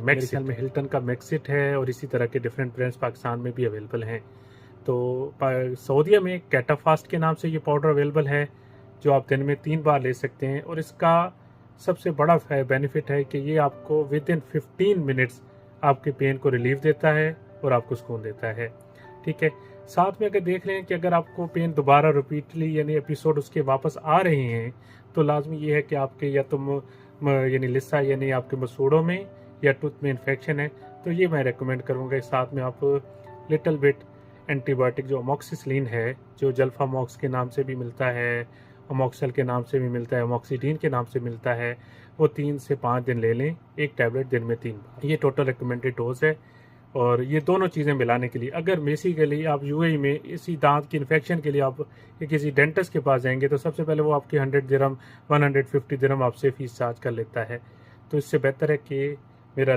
मेरे ख्याल में हिल्टन का मैक्सिट है और इसी तरह के डिफरेंट ब्रांड्स पाकिस्तान में भी अवेलेबल हैं। तो सऊदीया में कैटाफास्ट के नाम से ये पाउडर अवेलेबल है, जो आप दिन में 3 बार ले सकते हैं। और इसका सबसे बड़ा बेनिफिट है कि ये आपको विद इन 15 मिनट्स आपके पेन को रिलीफ देता है और आपको सुकून देता है। ठीक है, साथ में अगर देख लें कि अगर आपको पेन दोबारा रिपीटली यानी एपिसोड उसके वापस आ रहे हैं, तो लाजमी ये है कि आपके या तो यानी लिस्सा यानी आपके मसूड़ों में या टूथ में इन्फेक्शन है, तो ये मैं रेकमेंड करूँगा। साथ में आप लिटिल बिट एंटीबायोटिक जो अमोक्सिसिलिन है, जो जल्फामॉक्स के नाम से भी मिलता है, अमोक्सल के नाम से भी मिलता है, अमोक्सिडीन के नाम से मिलता है, वो 3 से 5 दिन ले लें, एक टैबलेट दिन में 3 बार। ये टोटल रिकमेंडेड डोज है। और ये दोनों चीज़ें मिलाने के लिए अगर बेसिकली आप यूएई में इसी दांत की इन्फेक्शन के लिए आप किसी डेंटिस्ट के पास जाएंगे, तो सबसे पहले वो आपकी 100 दिरहम 150 दिरहम आपसे फीस चार्ज कर लेता है। तो इससे बेहतर है कि